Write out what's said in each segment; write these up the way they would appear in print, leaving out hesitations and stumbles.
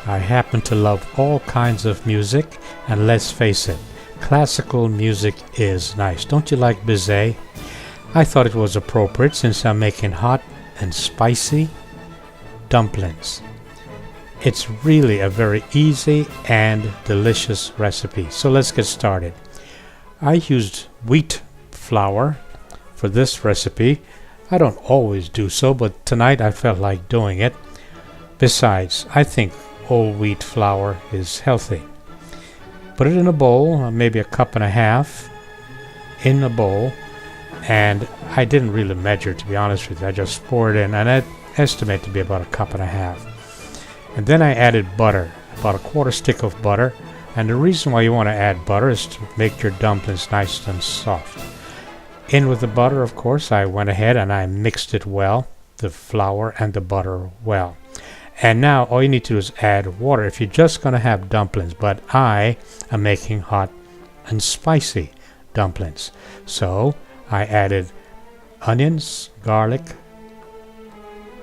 I happen to love all kinds of music, and let's face it, classical music is nice. Don't you like Bizet? I thought it was appropriate since I'm making hot and spicy dumplings. It's really a very easy and delicious recipe. So let's get started. I used wheat flour for this recipe. I don't always do so, but tonight I felt like doing it. Besides, I think whole wheat flour is healthy. Put it in a bowl, maybe a cup and a half in a bowl, and I didn't really measure, to be honest with you. I just poured it in, and I estimate to be about a cup and a half. And then I added butter, about a quarter stick of butter, and the reason why you want to add butter is to make your dumplings nice and soft. In with the butter, of course, I went ahead and I mixed it well, the flour and the butter well. And now all you need to do is add water if you're just going to have dumplings, but I am making hot and spicy dumplings. So I added onions, garlic,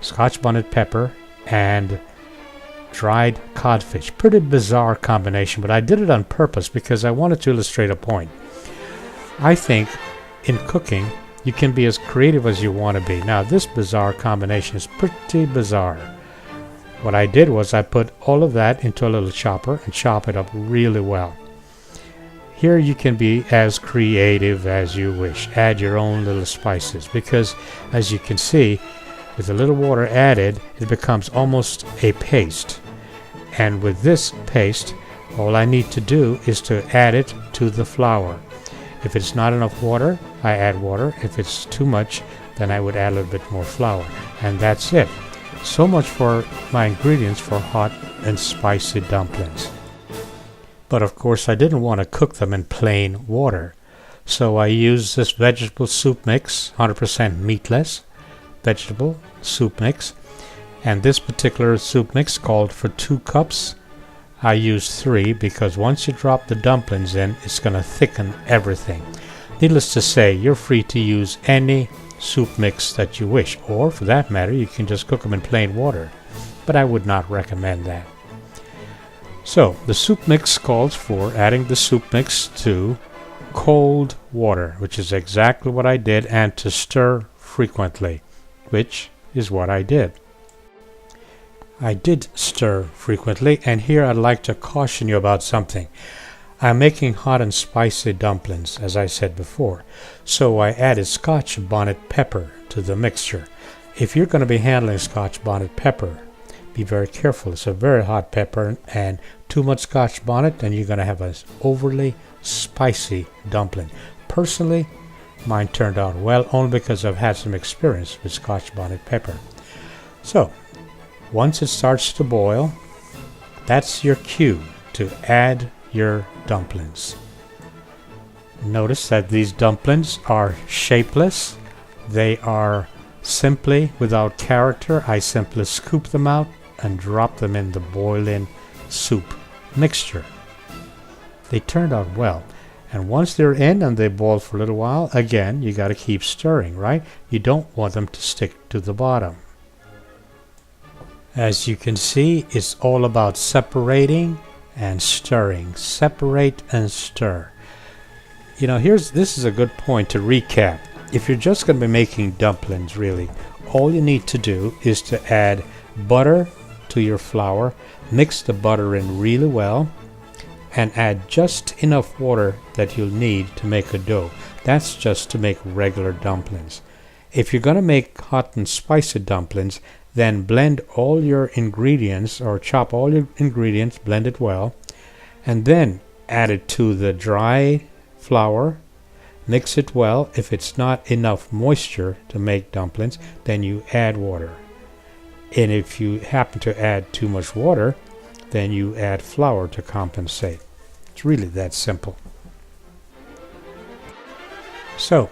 scotch bonnet pepper, and dried codfish. Pretty bizarre combination, but I did it on purpose because I wanted to illustrate a point. I think in cooking, you can be as creative as you want to be. Now, this bizarre combination is pretty bizarre. What I did was I put all of that into a little chopper and chop it up really well. Here you can be as creative as you wish. Add your own little spices because, as you can see, with a little water added, it becomes almost a paste. And with this paste, all I need to do is to add it to the flour. If it's not enough water, I add water. If it's too much, then I would add a little bit more flour. And that's it. So much for my ingredients for hot and spicy dumplings. But of course I didn't want to cook them in plain water. So I used this vegetable soup mix, 100% meatless vegetable soup mix. And this particular soup mix called for 2 cups. I used 3 because once you drop the dumplings in, it's going to thicken everything. Needless to say, you're free to use any soup mix that you wish, or for that matter, you can just cook them in plain water, but I would not recommend that. So the soup mix calls for adding the soup mix to cold water, which is exactly what I did, and to stir frequently, which is what I did. I did stir frequently, and here I'd like to caution you about something. I'm making hot and spicy dumplings, as I said before, so I added scotch bonnet pepper to the mixture. If you're going to be handling scotch bonnet pepper, be very careful. It's a very hot pepper, and too much scotch bonnet, and you're going to have an overly spicy dumpling. Personally, mine turned out well, only because I've had some experience with scotch bonnet pepper. So, once it starts to boil, that's your cue to add your dumplings. Notice that these dumplings are shapeless. They are simply without character. I simply scoop them out and drop them in the boiling soup mixture. They turned out well. And once they're in and they boil for a little while, again, you got to keep stirring, right? You don't want them to stick to the bottom. As you can see, it's all about separating and stirring. Separate and stir. You know, this is a good point to recap. If you're just going to be making dumplings, really, all you need to do is to add butter to your flour, mix the butter in really well, and add just enough water that you'll need to make a dough. That's just to make regular dumplings. If you're going to make hot and spicy dumplings, then blend all your ingredients, or chop all your ingredients, blend it well, and then add it to the dry flour. Mix it well. If it's not enough moisture to make dumplings, then you add water. And if you happen to add too much water, then you add flour to compensate. It's really that simple. So,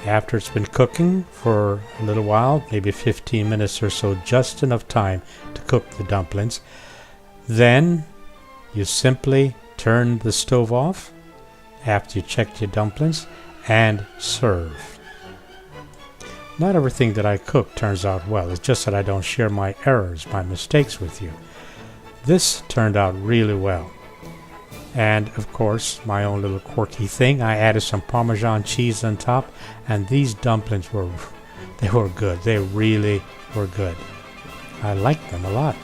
after it's been cooking for a little while, maybe 15 minutes or so, just enough time to cook the dumplings, then you simply turn the stove off after you check your dumplings and serve. Not everything that I cook turns out well. It's just that I don't share my errors, my mistakes with you. This turned out really well. And of course, my own little quirky thing, I added some Parmesan cheese on top, and these dumplings were good. They really were good. I liked them a lot.